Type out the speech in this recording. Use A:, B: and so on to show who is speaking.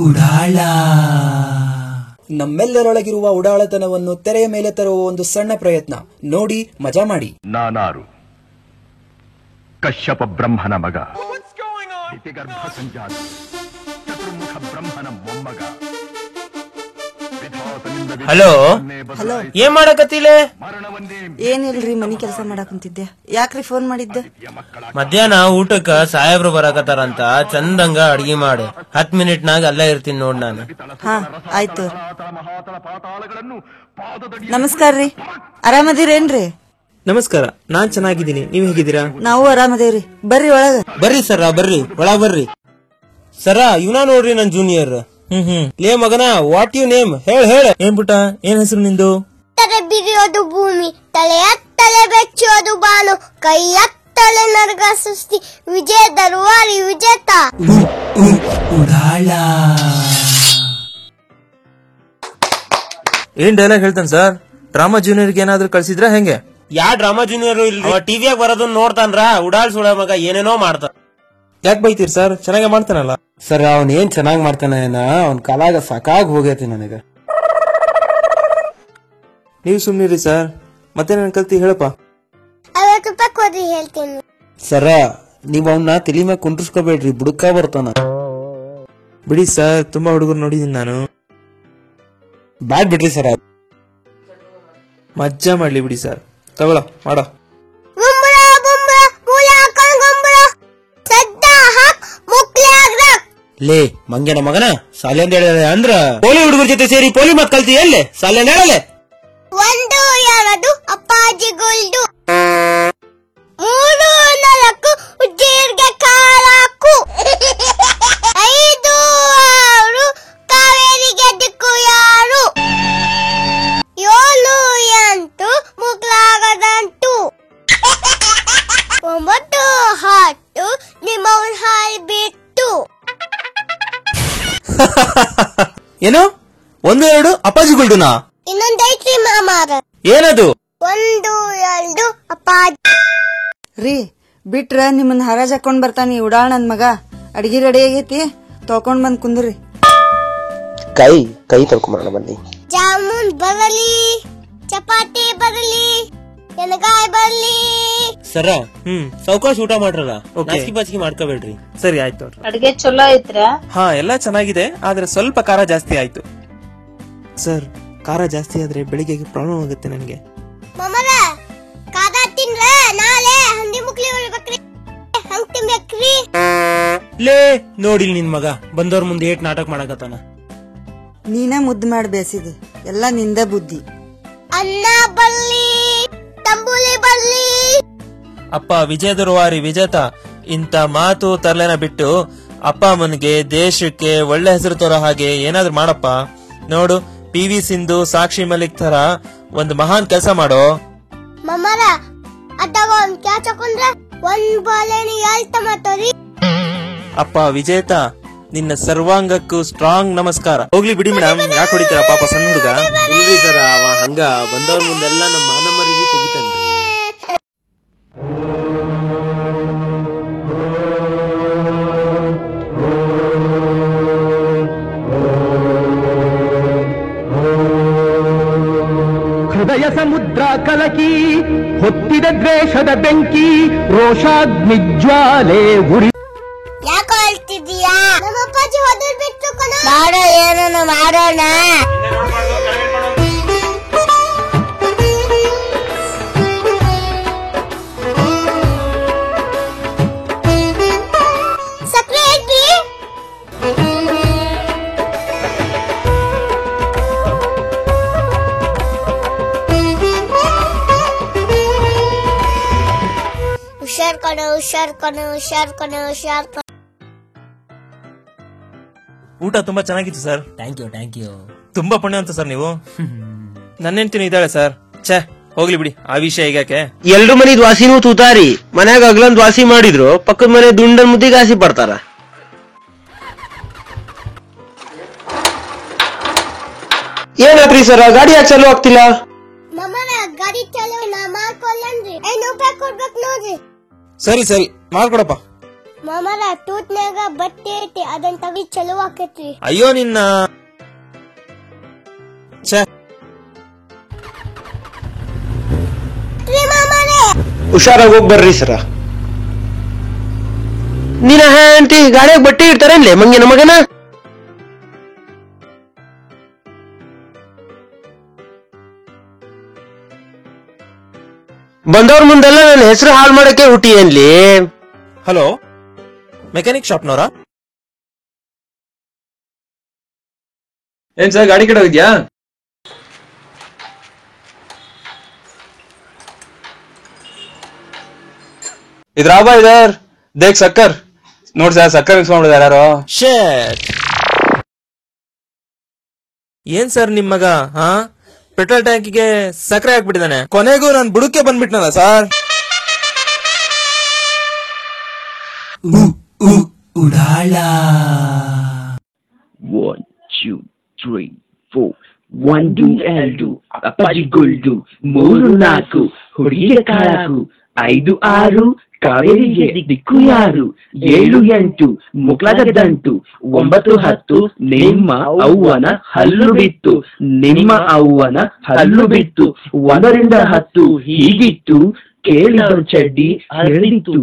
A: ಉಡಾಳ. ನಮ್ಮೆಲ್ಲರೊಳಗಿರುವ ಉಡಾಳತನವನ್ನು ತೆರೆಯ ಮೇಲೆ ತರುವ ಒಂದು ಸಣ್ಣ ಪ್ರಯತ್ನ ನೋಡಿ, ಮಜಾ ಮಾಡಿ.
B: ನಾನಾರು ಕಶ್ಯಪ ಬ್ರಹ್ಮನ ಮಗ, ಗರ್ಭ ಸಂಜಾತ ಚತುರ್ಮುಖ ಬ್ರಹ್ಮನ ಮೊಮ್ಮಗ.
C: ಹಲೋ, ಏನ್ ಮಾಡಕತ್ತಿಲೆ?
D: ಏನಿಲ್ರಿ, ಮನಿ ಕೆಲಸ ಮಾಡಕಂತಿದ್ದೆ. ಯಾಕ್ರಿ ಫೋನ್ ಮಾಡಿದ್ದೆ?
C: ಮಧ್ಯಾಹ್ನ ಊಟಕ್ಕ ಸಾಹೇಬ್ರು ಬರಾಕತ್ತಾರಂತ, ಚಂದಂಗ ಅಡ್ಗಿ ಮಾಡಿ 10 ಮಿನಿಟ್ನಾಗ ಅಲ್ಲೇ ಇರ್ತೀನಿ ನೋಡ್ ನಾನು.
D: ಹಾ ಆಯ್ತು. ನಮಸ್ಕಾರ ರೀ, ಆರಾಮದಿರೇನ್ರಿ?
E: ನಮಸ್ಕಾರ, ನಾನ್ ಚೆನ್ನಾಗಿದ್ದೀನಿ, ನೀವ್ ಹೇಗಿದ್ದೀರಾ?
D: ನಾವು ಆರಾಮದೇವ್ರಿ. ಬರ್ರಿ ಒಳಗ.
C: ಬರ್ರಿ ಸರ, ಬರ್ರಿ ಒಳಗ ಬರ್ರಿ. ಸರ, ಇವನ ನೋಡ್ರಿ ನನ್ ಜೂನಿಯರ್. ಲೇ ಮಗನ, ವಾಟ್ ಯು ನೇಮ್? ಹೇಳ.
E: ಏನ್ ಪುಟ, ಏನ್ ಹೆಸರು ನಿಂದು?
F: ತಲೆ ಬಿರಿಯೋದು ಭೂಮಿ, ತಲೆ ಬೆಚ್ಚೋದು ಬಾನು, ಕೈಯತ್ತಲೆ ನರಗ ಸೃಷ್ಟಿ, ವಿಜಯ ದರ್ವಾರಿ ವಿಜೇತ.
A: ಉಡಾಳ.
E: ಏನ್ ಡೈಲಾಗ್ ಹೇಳ್ತಾನ ಸರ್? ಡ್ರಾಮಾ ಜೂನಿಯರ್ಗೆ ಏನಾದ್ರು ಕಳ್ಸಿದ್ರ ಹೆಂಗೆ?
C: ಯಾ ಡ್ರಾಮಾ ಜೂನಿಯರ್ ಇಲ್ರಿ, ಟಿವಿಯಾಗ ಬರೋದನ್ನ ನೋಡ್ತಾನ್ರ, ಉಡಾಳ್ ಸುಳ ಮಗ ಏನೇನೋ ಮಾಡ್ತಾನ.
E: ಯಾಕೆ ಬೈತೀರಿ ಸರ್? ಚೆನ್ನಾಗೆ ಮಾಡ್ತಾನಲ್ಲ.
C: ಸರ್, ಅವನ್ ಏನ್ ಚೆನ್ನಾಗ್ ಮಾಡ್ತಾನ, ಅವನ್ ಕಾಲಾಗ ಸಾಕಾಗ್ ಹೋಗೈತಿ ನನಗ.
E: ನೀವು ಸುಮ್ನಿರಿ ಸರ್, ಮತ್ತೆ ನನ್ ಕಲ್ತಿ ಹೇಳಪ್ಪ.
F: 50 ರೂಪಾಯಿ ಕೊಡ್ರಿ ಹೇಳ್ತೀನಿ.
C: ಸರ, ನೀವ್ ಅವನ್ನ ತಲಿ ಮ್ಯಾಗ ಕುಂಡ್ರಿಸ್ಕೋಬೇಡ್ರಿ, ಬುಡಕ ಬರ್ತಾನ.
E: ಬಿಡಿ ಸರ್, ತುಂಬಾ ಹುಡುಗರು ನೋಡಿದೀನಿ ನಾನು.
C: ಬ್ಯಾಡ್ ಬಿಡ್ರಿ ಸರ,
E: ಮಜ್ಜಾ ಮಾಡ್ಲಿ ಬಿಡಿ ಸರ್. ತಗೊಳ ಮಾಡೋ.
C: ಲೇ ಮಂಗ್ಯನ ಮಗನ, ಸಾಲೆಂದ ಹೇಳ ಅಂದ್ರ ಪೋಲಿ ಹುಡುಗರ ಜೊತೆ ಸೇರಿ ಪೋಲಿ ಮತ್ ಕಲ್ತಿ ಎಲ್ಲೇ ಸಾಲೆಂದ ಹೇಳಲೆ.
F: 1 2 ಅಪ್ಪಾಜಿ ಗುಲ್ಡು, 3 4 ಉಜ್ಜೀರ್ಗೆ ಕಾಲಾಕು, 5 6 ಕಾವೇರಿಗೆ ದಿಕ್ಕು ಯಾರು, 7 8 ಮುಗ್ಲಾಗದಂಟು, 9 10 ನಿಮ್ಮವನ್ ಹಾಲ್ ಬಿಟ್ಟು.
E: ಏನು 1 2 ಅಪ್ಪಾಜಿ ಗುಲ್ಡುನಾ?
F: ಇನ್ನೊಂದೈತ್ರಿ ಮಾಮಾರ.
E: ಏನದು?
F: 1 2 ಅಪ್ಪಾಜಿ.
D: ರೀ ಬಿಟ್ರ ನಿಮ್ಮನ್ನ ಹರಾಜ್ ಹಾಕೊಂಡ್ ಬರ್ತಾನಿ ಉಡಾಳ ನನ್ ಮಗ. ಅಡ್ಗಿ ರೆಡಿ ಆಗೈತಿ, ತೊಕೊಂಡ್ ಬಂದ್ ಕುಂದ್ರಿ.
E: ಕೈ ತೊಳ್ಕೊಂಬರೋಣ ಬನ್ನಿ.
F: ಜಾಮೂನ್ ಬರಲಿ, ಚಪಾತಿ ಬರಲಿ, ಎನಗಾಯಿ ಬರಲಿ.
C: ಸರ, ಸಾವಕಾಶ ಊಟ ಮಾಡ್ರಲ್ಲ, ನಾಚಿಕೆ ಬಾಚಿಕೆ ಮಾಡ್ಕೋಬೇಡ್ರಿ.
E: ಸರಿ ಆಯ್ತು.
G: ಅಡ್ಗೆ ಚಲೋ ಐತ್ರ?
E: ಹಾ, ಎಲ್ಲಾ ಚೆನ್ನಾಗಿದೆ, ಆದ್ರೆ ಸ್ವಲ್ಪ ಖಾರ ಜಾಸ್ತಿ ಆಯ್ತು. ಸರ್, ಖಾರ ಜಾಸ್ತಿ ಆದ್ರೆ ಬೆಳಿಗ್ಗೆ ಪ್ರಾಬ್ಲಮ್ ಆಗುತ್ತೆ ನನಗೆ.
F: ಮಮ್ಮರ ಖಾರ ತಿನ್ರ ನಾಳೆ ಹಂದಿ ಮುಕ್ಲಿ ಉಳ್ಬೇಕ್ರಿ, ಹಂಗ್ ತಿನ್ಬೇಕ್ರಿ.
C: ಲೇ ನೋಡಿಲ್ ನಿನ್ ಮಗ ಬಂದವ್ರ ಮುಂದೆ ಏಟ್ ನಾಟಕ ಮಾಡಕತ್ತಾನ.
D: ನೀನೇ ಮುದ್ದು ಮಾಡಿ ಬೇಸಿದ, ಎಲ್ಲಾ ನಿಂದ ಬುದ್ಧಿ.
F: ಅನ್ನ ಬಲ್ಲಿ, ತಂಬುಲಿ ಬಲ್ಲಿ.
E: ಅಪ್ಪ ವಿಜಯ ದುರ್ವಾರಿ ವಿಜೇತ, ಇಂತ ಮಾತು ತರಲೆನ ಬಿಟ್ಟು ಅಪ್ಪ ಅಮ್ಮನಿಗೆ ದೇಶಕ್ಕೆ ಒಳ್ಳೆ ಹೆಸರು ತರೋ ಹಾಗೆ ಏನಾದ್ರು ಮಾಡಪ್ಪ. ನೋಡು, PV ಸಿಂಧು, ಸಾಕ್ಷಿ ಮಲಿಕ್ ತರ ಒಂದು ಮಹಾನ್ ಕೆಲಸ ಮಾಡೋ.
F: ಮಮ್ಮರ ಅದಾಗ ಒಂದ್ ಕ್ಯಾಚ್ ಹಾಕೊಂಡ್ರ 1 ಬಾಳೆಹಣ್ಣು ಹೇಳ್ತ ಮಾತಾಡಿ.
E: ಅಪ್ಪ ವಿಜೇತ, ನಿನ್ನ ಸರ್ವಾಂಗಕ್ಕೂ ಸ್ಟ್ರಾಂಗ್ ನಮಸ್ಕಾರ. ಹೋಗ್ಲಿ ಬಿಡಿ ಮೇಡಮ್, ಯಾಕೆ ಹೊಡಿತೀರ ಪಾಪ ಸಣ್ಣ ಹುಡುಗ?
C: ಇಲ್ರಿ ಸರ, ಅವ ಹಂಗ ಬಂದವ್ರ ಮುಂದೆಲ್ಲ ನಮ್ಮ ಮಾನಮರಿಗೆ ತೆಗಿತಾನ್ರಿ.
B: ಹೃದಯ ಸಮುದ್ರ ಕಲಕಿ ಹೊತ್ತಿದ ದ್ವೇಷದ ಬೆಂಕಿ, ರೋಷಾಗ್ನಿಜ್ವಾಲೆ ಉರಿ.
F: ಯಾಕೆ ಹೇಳ್ತಿದ್ದೀಯಾ? ನಮ್ಮ ಅಪ್ಪಾಜಿ ಹೋದ್ರು ಬಿಟ್ಟು ಮಾಡ, ಏನೋ ಮಾಡೋಣ. ಸಕ್ರೆ ಐತಿ? ಹುಷಾರ್ ಕಣ.
E: ಊಟ ತುಂಬಾ ಚೆನ್ನಾಗಿತ್ತು ಸರ್.
C: Thank you.
E: ತುಂಬಾ ಪುಣ್ಯ ಅಂತ ಸರ್ ನೀವು. ನನ್ನ ಹೆಂಡತಿನೂ ಇದ್ದಾಳೆ ಸರ್. ಛೇ, ಹೋಗ್ಲಿ ಬಿಡಿ, ಆ ವಿಷಯ ಈಗಕ್ಕೆ.
H: ಎಲ್ರು ಮನಿ ದ್ವಾಸಿನೂ ತೂತಾರಿ, ಮನ್ಯಾಗ ಅಗ್ಲನ್ ದ್ವಾಸಿ ಮಾಡಿದ್ರು, ಪಕ್ಕದ ಮನೆ ದುಂಡನ್ ಮುದ್ದಿಗೆ ಆಸಿ ಪಡ್ತಾರ. ಏನಾದ್ರಿ ಸರ್, ಗಾಡಿ ಯಾಕೆ ಚಾಲು ಆಗ್ತಿಲ್ಲ?
F: ಮಮ್ಮನ ಗಾಡಿ ಚಾಲು ನಾ ಮಾಡ್ಕೊಳ್ಳನ್ರಿ. 5 ರೂಪಾಯಿ ಕೊಡ್ಬೇಕು ನೋಡ್ರಿ.
E: ಸರಿ ಮಾಡ್ಕೊಡಪ್ಪ.
F: ಮಮ್ಮರ ತೂತ್ನ್ಯಾಗ ಬಟ್ಟೆ ಐತಿ ಅದನ್ನ ತಗಿ ಚಲೋ ಆಕೈತ್ರಿ.
E: ಅಯ್ಯೋ ನಿನ್ನ
H: ಹುಷಾರಾಗಿ ಹೋಗಿ ಬರ್ರಿ ಸರ. ನಿನ್ನ ಹೆಂಡತಿ ಗಾಡಿಯಾಗ ಬಟ್ಟೆ ಇಡ್ತಾರೇನ್ಲೇ ಮಂಗಿನ ಮಗನ? ಬಂದವ್ರ ಮುಂದೆಲ್ಲ ನನ್ನ ಹೆಸರು ಹಾಳು ಮಾಡಕ್ಕೆ ಹುಟ್ಟಿ ಏನ್ಲಿ?
E: Hello, mechanic ಶಾಪ್ನವರಾ?
G: ಏನ್ ಸರ್ ಗಾಡಿ ಕಡೆ ಹೋಗಿದ್ಯಾ? ಇದ್ರಾಬಾ ಇದರ್ ದೇಖ್ ಸಕ್ಕರ್ ನೋಡ್ ಸರ್, ಸಕ್ಕರ್ ಮಿಕ್ಸ್ ಮಾಡ್ಬಿಡಿದಾರ ಯಾರೋ.
E: ಶೇಟ್, ಏನ್ ಸರ್ ನಿಮ್ ಮಗ ಪೆಟ್ರೋಲ್ ಟ್ಯಾಂಕಿಗೆ ಸಕ್ಕರೆ ಹಾಕ್ಬಿಟ್ಟಿದ್ದಾನೆ. ಕೊನೆಗೂ ನಾನು ಬುಡಕ್ಕೆ ಬಂದ್ಬಿಟ್ನಲ್ಲ ಸರ್.
A: ಉಡಾಳ
I: 1 2 3 4 1 2 ಅಪ್ಪಾಜಿ ಗುಲ್ಡು 3 4 ಹುಡುಗಿಯ ಕಾಳಾಕು 5 6 ಕಾವೇರಿಗೆ ದಿಕ್ಕು ಯಾರು 7 8 ಮುಕ್ಳದ ದಂಟು 9 10 ನಿಮ್ಮ ಅವ್ವನ ಹಲ್ಲು ಬಿತ್ತು, ನಿಮ್ಮ ಅವ್ವನ ಹಲ್ಲು ಬಿತ್ತು 1 ರಿಂದ 10 ಹೀಗಿತ್ತು ಕೇಳಿದ ಚಡ್ಡಿ ಹರಿದಿತ್ತು.